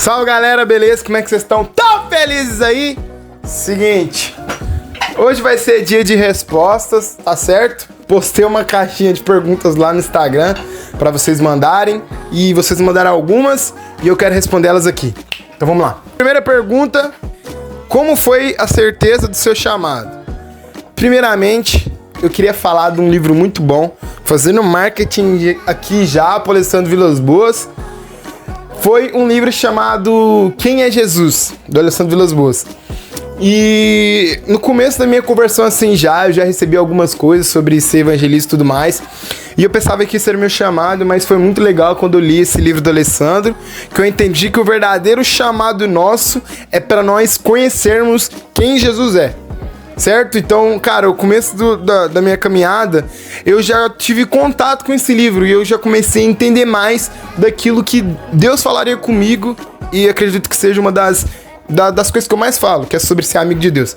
Salve galera, beleza? Como é que vocês estão? Tão felizes aí? Seguinte, hoje vai ser dia de respostas, tá certo? Postei uma caixinha de perguntas lá no Instagram pra vocês mandarem e vocês mandaram algumas e eu quero responder elas aqui. Então vamos lá. Primeira pergunta: como foi a certeza do seu chamado? Primeiramente, eu queria falar de um livro muito bom, fazendo marketing aqui já, pro Alessandro Vilas Boas. Foi um livro chamado Quem é Jesus, do Alessandro Vilas Boas. E no começo da minha conversão assim eu já recebi algumas coisas sobre ser evangelista e tudo mais. E eu pensava que isso era meu chamado, mas foi muito legal quando eu li esse livro do Alessandro, que eu entendi que o verdadeiro chamado nosso é para nós conhecermos quem Jesus é. Certo? Então, cara, o começo da minha caminhada, eu já tive contato com esse livro e eu já comecei a entender mais daquilo que Deus falaria comigo e acredito que seja uma das coisas que eu mais falo, que é sobre ser amigo de Deus.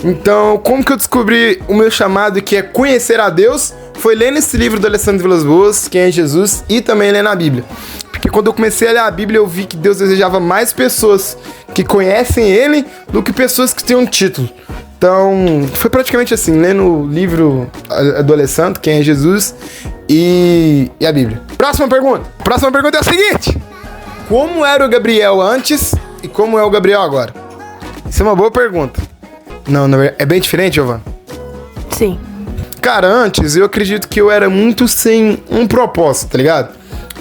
Então, como que eu descobri o meu chamado, que é conhecer a Deus? Foi lendo esse livro do Alessandro Vilas Boas, Quem é Jesus, e também lendo a Bíblia. Porque quando eu comecei a ler a Bíblia, eu vi que Deus desejava mais pessoas que conhecem Ele do que pessoas que têm um título. Então, foi praticamente assim, lendo o livro do Alessandro, Quem é Jesus, e a Bíblia. Próxima pergunta. Próxima pergunta é a seguinte: como era o Gabriel antes e como é o Gabriel agora? Isso é uma boa pergunta. Não, é bem diferente, Giovanna? Sim. Cara, antes eu acredito que eu era muito sem um propósito, tá ligado?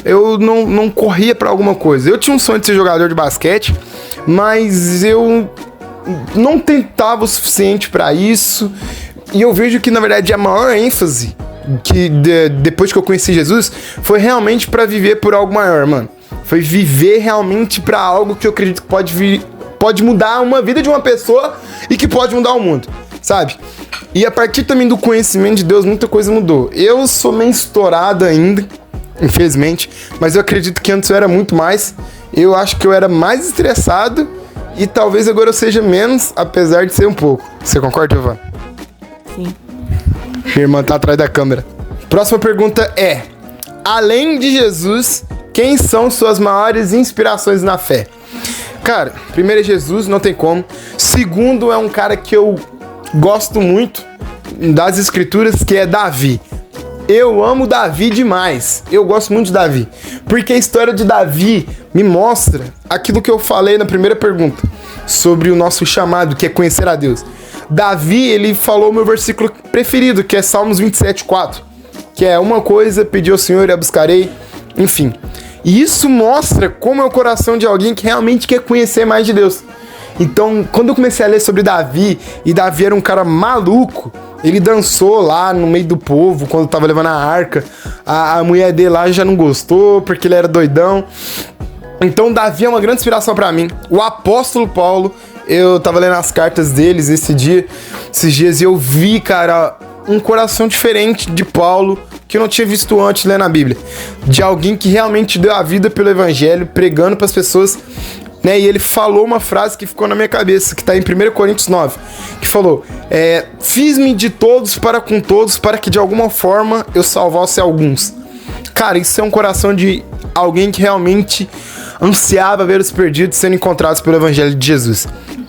Eu não corria pra alguma coisa. Eu tinha um sonho de ser jogador de basquete, mas eu não tentava o suficiente pra isso. E eu vejo que, na verdade, a maior ênfase que depois que eu conheci Jesus foi realmente pra viver por algo maior, mano. Foi viver realmente pra algo que eu acredito que pode mudar uma vida de uma pessoa e que pode mudar o mundo, sabe? E a partir também do conhecimento de Deus, muita coisa mudou. Eu sou meio estourado ainda, infelizmente, mas eu acredito que antes eu era muito mais. Eu acho que eu era mais estressado e talvez agora eu seja menos, apesar de ser um pouco. Você concorda, Giovanna? Sim. Minha irmã tá atrás da câmera. Próxima pergunta é: além de Jesus, quem são suas maiores inspirações na fé? Cara, primeiro é Jesus, não tem como. Segundo é um cara que eu gosto muito das escrituras, que é Davi. Eu amo Davi demais. Eu gosto muito de Davi. Porque a história de Davi me mostra aquilo que eu falei na primeira pergunta, sobre o nosso chamado, que é conhecer a Deus. Davi, ele falou o meu versículo preferido, que é Salmos 27:4. Que é: uma coisa pedi ao Senhor e a buscarei. Enfim. E isso mostra como é o coração de alguém que realmente quer conhecer mais de Deus. Então, quando eu comecei a ler sobre Davi, e Davi era um cara maluco, ele dançou lá no meio do povo quando tava levando a arca. A mulher dele lá já não gostou porque ele era doidão. Então Davi é uma grande inspiração pra mim. O apóstolo Paulo, eu tava lendo as cartas deles esses dias e eu vi, cara, um coração diferente de Paulo que eu não tinha visto antes lendo a Bíblia. De alguém que realmente deu a vida pelo evangelho, pregando pras pessoas, né? E ele falou uma frase que ficou na minha cabeça, que tá em 1 Coríntios 9, que falou: fiz-me de todos para com todos, para que de alguma forma eu salvasse alguns. Cara, isso é um coração de alguém que realmente ansiava ver os perdidos sendo encontrados pelo evangelho de Jesus.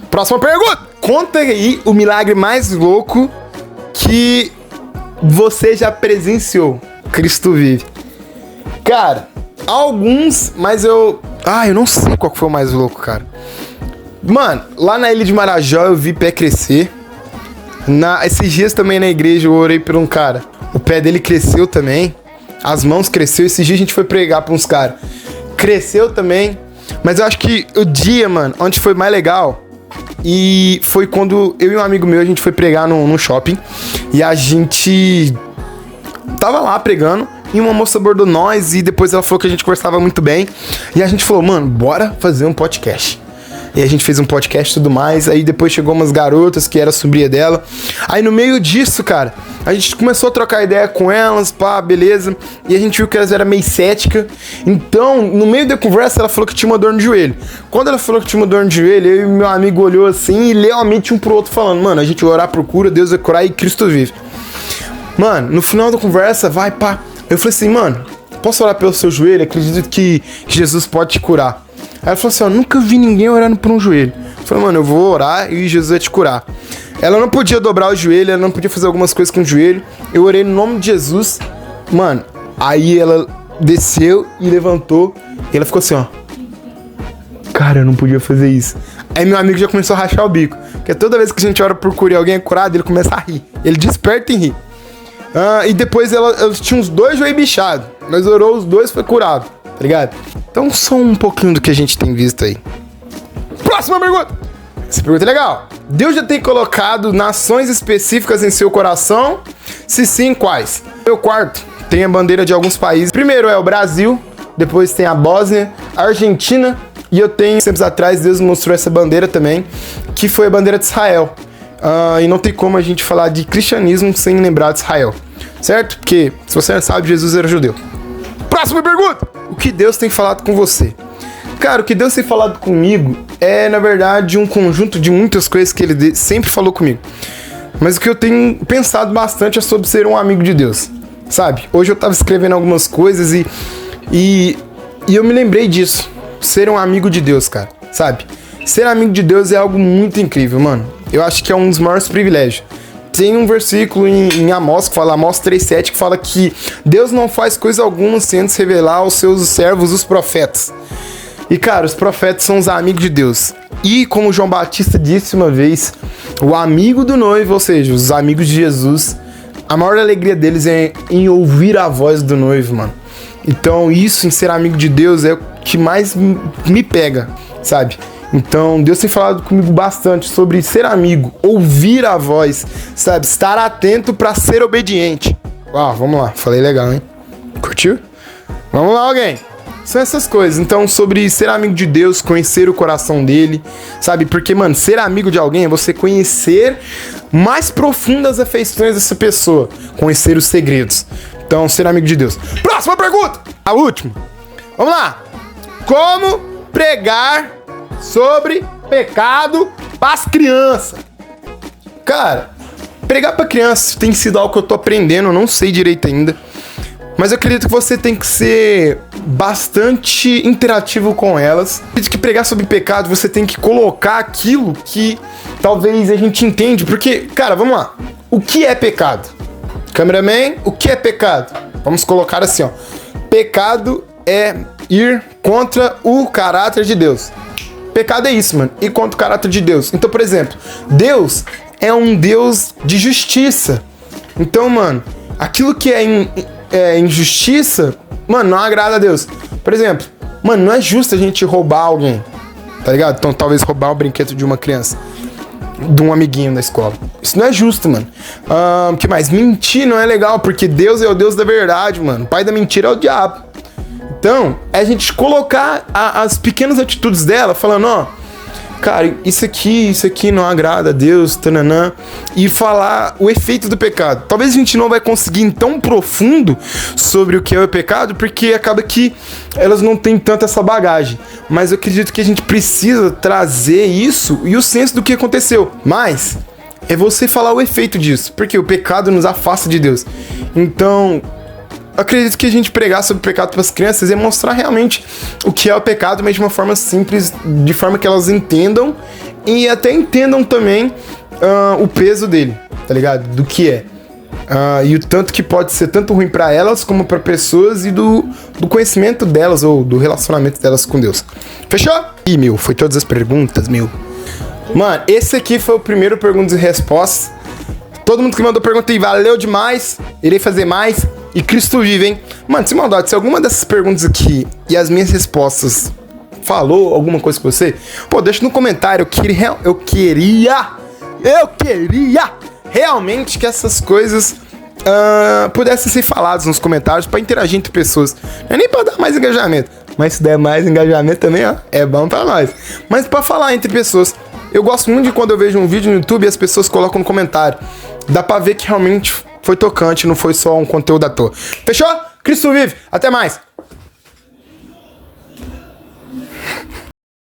Próxima pergunta: conta aí o milagre mais louco que você já presenciou. Cristo vive. Cara, alguns, mas eu não sei qual foi o mais louco, cara. Mano, lá na Ilha de Marajó eu vi pé crescer. Esses dias também na igreja eu orei por um cara. O pé dele cresceu também. As mãos cresceu. Esses dias a gente foi pregar pra uns caras. Cresceu também. Mas eu acho que o dia, mano, onde foi mais legal, e foi quando eu e um amigo meu, a gente foi pregar num shopping. E a gente tava lá pregando e uma moça abordou nós e depois ela falou que a gente conversava muito bem. E a gente falou: mano, bora fazer um podcast. E a gente fez um podcast e tudo mais. Aí depois chegou umas garotas que era sobrinha dela. Aí no meio disso, cara, a gente começou a trocar ideia com elas, pá, beleza. E a gente viu que elas eram meio céticas. Então, no meio da conversa, ela falou que tinha uma dor no joelho. Quando ela falou que tinha uma dor no joelho, eu e meu amigo olhou assim e lealmente um pro outro falando: mano, a gente vai orar por cura, Deus vai curar e Cristo vive. Mano, no final da conversa, vai, pá. Eu falei assim: mano, posso orar pelo seu joelho? Acredito que Jesus pode te curar. Aí ela falou assim, ó, nunca vi ninguém orando por um joelho. Eu falei, mano, eu vou orar e Jesus vai te curar. Ela não podia dobrar o joelho, ela não podia fazer algumas coisas com o joelho. Eu orei no nome de Jesus. Mano, aí ela desceu e levantou. E ela ficou assim, ó. Cara, eu não podia fazer isso. Aí meu amigo já começou a rachar o bico. Porque toda vez que a gente ora por cura e alguém é curado, ele começa a rir. Ele desperta e ri. E depois ela tinha uns 2 joelhos bichados. Nós orou, os 2 foi curado. Tá ligado? Então só um pouquinho do que a gente tem visto aí. Próxima pergunta. Essa pergunta é legal. Deus já tem colocado nações específicas em seu coração? Se sim, quais? Meu quarto tem a bandeira de alguns países. Primeiro é o Brasil, depois tem a Bósnia, a Argentina, e eu tenho, tempos atrás, Deus me mostrou essa bandeira também, que foi a bandeira de Israel. E não tem como a gente falar de cristianismo sem lembrar de Israel, certo? Porque, se você não sabe, Jesus era judeu. Próxima pergunta! O que Deus tem falado com você? Cara, o que Deus tem falado comigo é, na verdade, um conjunto de muitas coisas que Ele sempre falou comigo. Mas o que eu tenho pensado bastante é sobre ser um amigo de Deus, sabe? Hoje eu tava escrevendo algumas coisas e eu me lembrei disso. Ser um amigo de Deus, cara, sabe? Ser amigo de Deus é algo muito incrível, mano. Eu acho que é um dos maiores privilégios. Tem um versículo em Amós, que fala, Amós 3,7, que fala que Deus não faz coisa alguma sem antes revelar aos seus servos, os profetas. E, cara, os profetas são os amigos de Deus. E, como João Batista disse uma vez, o amigo do noivo, ou seja, os amigos de Jesus, a maior alegria deles é em ouvir a voz do noivo, mano. Então, isso, em ser amigo de Deus, é o que mais me pega, sabe? Então, Deus tem falado comigo bastante sobre ser amigo, ouvir a voz, sabe? Estar atento pra ser obediente. Uau, vamos lá. Falei legal, hein? Curtiu? Vamos lá, alguém. São essas coisas. Então, sobre ser amigo de Deus, conhecer o coração dele, sabe? Porque, mano, ser amigo de alguém é você conhecer mais profundas afeições dessa pessoa, conhecer os segredos. Então, ser amigo de Deus. Próxima pergunta! A última. Vamos lá. Como pregar sobre pecado para as crianças? Cara, pregar para criança tem sido algo que eu tô aprendendo, eu não sei direito ainda. Mas eu acredito que você tem que ser bastante interativo com elas. Eu acredito que pregar sobre pecado, você tem que colocar aquilo que talvez a gente entende. Porque, cara, vamos lá. O que é pecado? Cameraman, o que é pecado? Vamos colocar assim, ó. Pecado é ir contra o caráter de Deus. Pecado é isso, mano. Ir contra o caráter de Deus. Então, por exemplo, Deus é um Deus de justiça. Então, mano, aquilo que é injustiça, mano, não agrada a Deus. Por exemplo, mano, não é justo a gente roubar alguém, tá ligado? Então, talvez roubar o brinquedo de uma criança, de um amiguinho da escola. Isso não é justo, mano. O que mais? Mentir não é legal, porque Deus é o Deus da verdade, mano. O pai da mentira é o diabo. Então, é a gente colocar as pequenas atitudes dela, falando, ó, cara, isso aqui não agrada a Deus, tananã, e falar o efeito do pecado. Talvez a gente não vai conseguir ir tão profundo sobre o que é o pecado, porque acaba que elas não têm tanta essa bagagem. Mas eu acredito que a gente precisa trazer isso e o senso do que aconteceu. Mas é você falar o efeito disso, porque o pecado nos afasta de Deus. Então, acredito que a gente pregar sobre o pecado para as crianças é mostrar realmente o que é o pecado, mas de uma forma simples, de forma que elas entendam e até entendam também o peso dele, tá ligado? Do que é. E o tanto que pode ser tanto ruim para elas como para pessoas e do conhecimento delas ou do relacionamento delas com Deus. Fechou? Ih, meu, foi todas as perguntas, meu. Mano, esse aqui foi o primeiro perguntas e respostas. Todo mundo que mandou pergunta aí, valeu demais. Irei fazer mais. E Cristo vive, hein? Mano, sem maldade, se alguma dessas perguntas aqui e as minhas respostas falou alguma coisa com você, pô, deixa no comentário. Eu queria realmente que essas coisas pudessem ser faladas nos comentários pra interagir entre pessoas. Não é nem pra dar mais engajamento, mas se der mais engajamento também, ó, é bom pra nós. Mas pra falar entre pessoas. Eu gosto muito de quando eu vejo um vídeo no YouTube e as pessoas colocam no comentário. Dá pra ver que realmente foi tocante, não foi só um conteúdo à toa. Fechou? Cristo vive. Até mais.